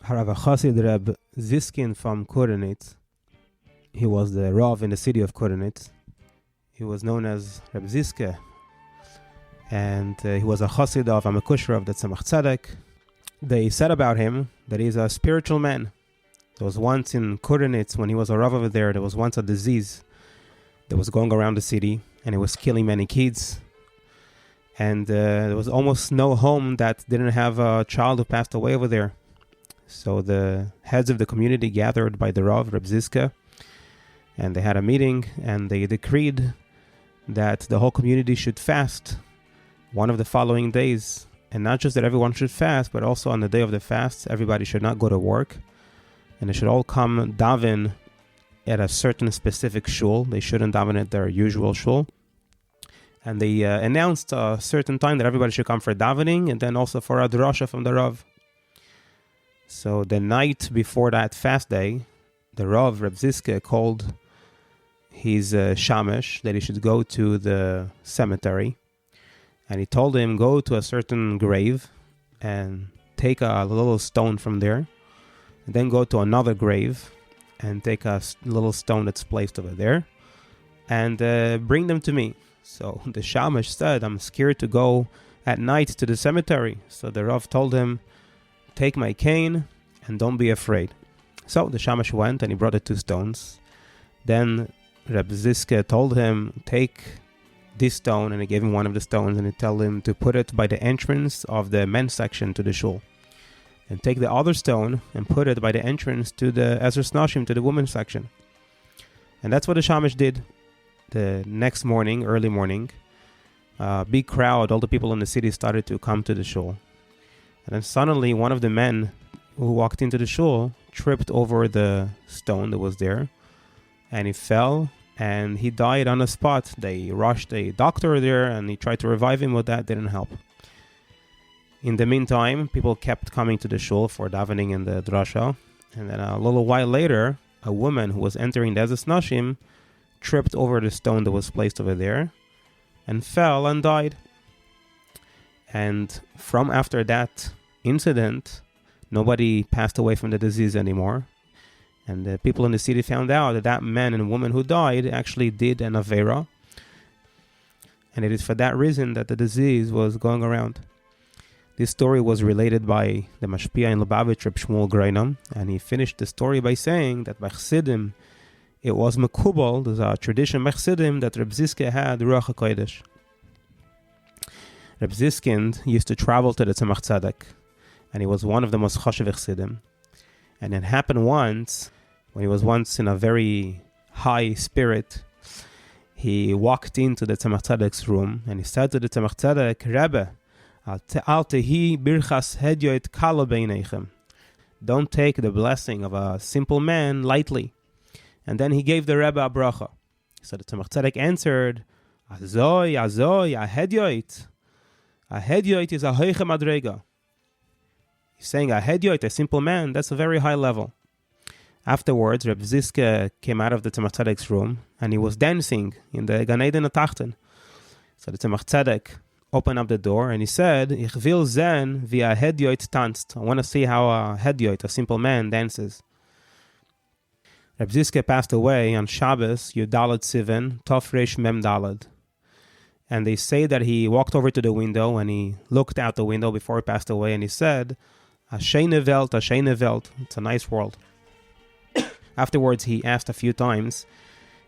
Rav Chassid Reb Ziskind from Kurenitz. He was the Rav in the city of Kurenitz. He was known as Reb Ziske. And he was a Chassid of a Mekushra of the Tzemach Tzedek. They said about him that he's a spiritual man. There was once in Kurenitz, when he was a Rav over there was once a disease that was going around the city, and it was killing many kids. And there was almost no home that didn't have a child who passed away over there. So the heads of the community gathered by the Rav, Reb Ziske, and they had a meeting, and they decreed that the whole community should fast one of the following days. And not just that everyone should fast, but also on the day of the fast, everybody should not go to work. And they should all come daven at a certain specific shul. They shouldn't daven at their usual shul. And they announced a certain time that everybody should come for davening, and then also for a drasha from the Rav. So the night before that fast day, the Rav, Reb Ziske, called his shamesh that he should go to the cemetery. And he told him, go to a certain grave and take a little stone from there. And then go to another grave and take a little stone that's placed over there. And bring them to me. So the shamesh said, I'm scared to go at night to the cemetery. So the Rav told him, take my cane and don't be afraid. So the shamesh went and he brought the two stones. Then Reb Ziske told him, take this stone, and he gave him one of the stones, and he told him to put it by the entrance of the men's section to the shul. And take the other stone and put it by the entrance to the Ezras Nashim, to the women's section. And that's what the shamesh did. The next morning, early morning, a big crowd, all the people in the city started to come to the shul. And then suddenly one of the men who walked into the shul tripped over the stone that was there, and he fell, and he died on the spot. They rushed a doctor there, and he tried to revive him, but that didn't help. In the meantime, people kept coming to the shul for davening in the drasha, and then a little while later, a woman who was entering the Ezras Nashim tripped over the stone that was placed over there and fell and died. And from after that incident, nobody passed away from the disease anymore. And the people in the city found out that that man and woman who died actually did an avera. And it is for that reason that the disease was going around. This story was related by the Mashpia in Lubavitch, Reb Shmuel Greinam, and he finished the story by saying that by Chassidim, it was Mekubal, there's a tradition by Chassidim, that Reb Ziske had Ruach HaKodesh. Reb Ziskind used to travel to the Tzemach Tzedek, and he was one of the most chashuv Chassidim. And it happened once, when he was once in a very high spirit, he walked into the Tzemach Tzedek's room, and he said to the Tzemach Tzedek, Rebbe, Al tehi birchas hedyoit kala beinechem. Don't take the blessing of a simple man lightly. And then he gave the Rebbe a bracha. So the Tzemach Tzedek answered, Azoi, a hedyoit. A hedyoit is a hoiche madrega. He's saying a hedyoit, a simple man, that's a very high level. Afterwards, Reb Ziske came out of the Tzemach Tzedek's room, and he was dancing in the Gan Eden Atachten. So the Tzemach Tzedek opened up the door, and he said, Ich will sehen, wie a hedyoit tanzt. I want to see how a hedyoit, a simple man, dances. Reb Ziske passed away on Shabbos, Yudalad Sivan, Tov Reish Mem Dalad. And they say that he walked over to the window, and he looked out the window before he passed away, and he said, a sheine Welt, it's a nice world. Afterwards, he asked a few times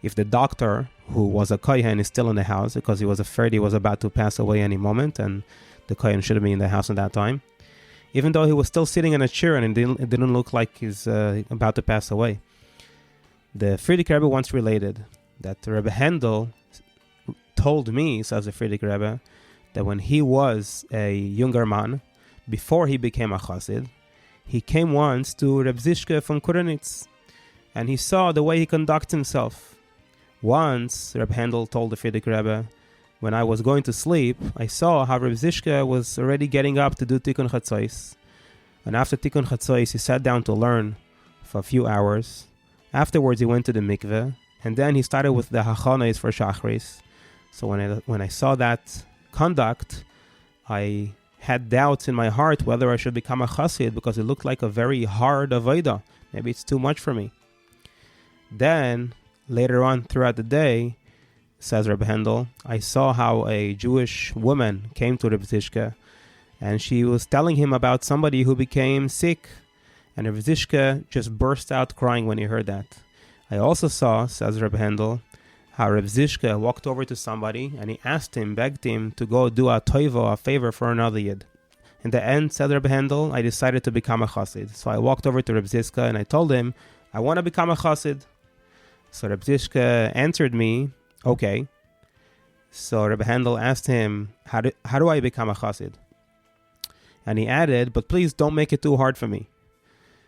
if the doctor, who was a kohen, is still in the house, because he was afraid he was about to pass away any moment, and the kohen shouldn't be in the house at that time. Even though he was still sitting in a chair, and it didn't look like he's about to pass away. The Frierdiker Rebbe once related that Rebbe Handel told me, says the Frierdiker Rebbe, that when he was a younger man, before he became a chassid, he came once to Reb Ziske from Kurenitz, and he saw the way he conducts himself. Once, Reb Handel told the Frierdiker Rebbe, when I was going to sleep, I saw how Reb Ziske was already getting up to do Tikkun Chatzos. And after Tikkun Chatzos, he sat down to learn for a few hours. Afterwards, he went to the mikveh, and then he started with the hachanos for Shachris. So when I saw that conduct, I had doubts in my heart whether I should become a chassid because it looked like a very hard avodah. Maybe it's too much for me. Then, later on throughout the day, says Reb Hendel, I saw how a Jewish woman came to Reb Zishka, and she was telling him about somebody who became sick. And Reb Zishka just burst out crying when he heard that. I also saw, says Reb Hendel, how Reb Zishka walked over to somebody and he asked him, begged him to go do a toivo, a favor for another yid. In the end, said Reb Hendel, I decided to become a chassid. So I walked over to Reb Zishka and I told him, I want to become a chassid. So Reb Zishka answered me, okay. So Reb Hendel asked him, how do I become a chassid? And he added, but please don't make it too hard for me.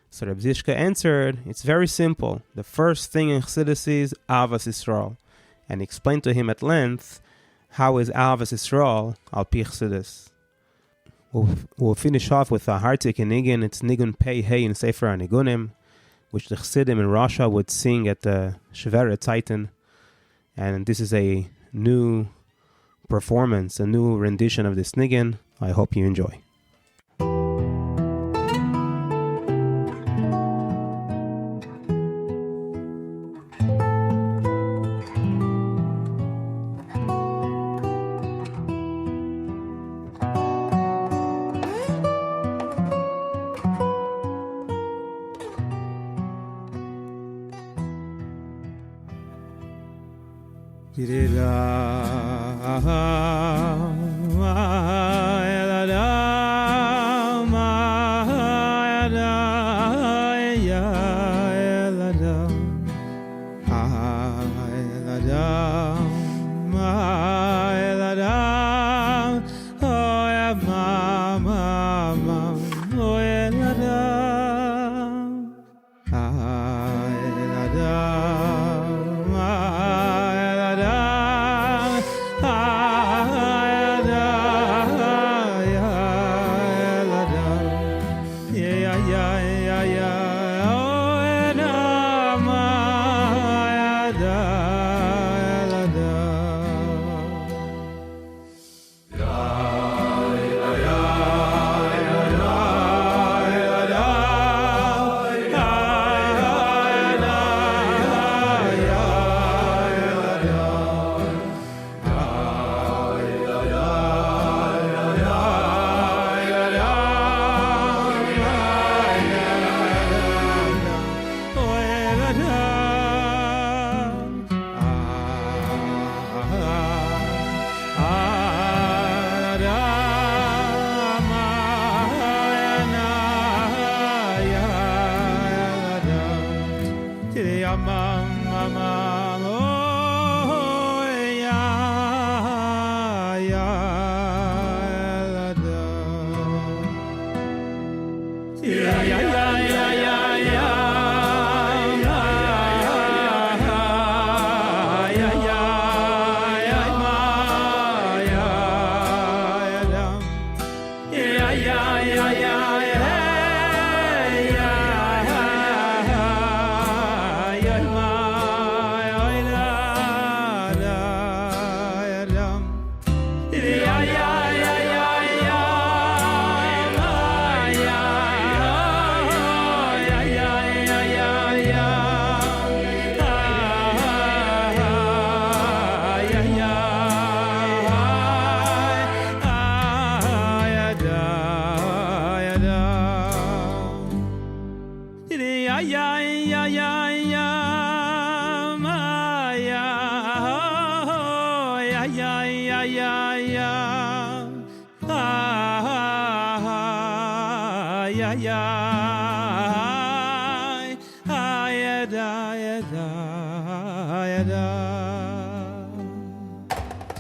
So Reb Zishka answered, it's very simple. The first thing in Chassidus is Ahavas Yisrael. And he explained to him at length, how is Ahavas Yisrael al pi Chassidus. We'll finish off with a Hartik in Niggun. It's Niggun Pei Hey in Sefer Niggunim, which the Chassidim in Russia would sing at the Shveret Titan. And this is a new performance, a new rendition of this Niggun. I hope you enjoy.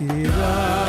Tira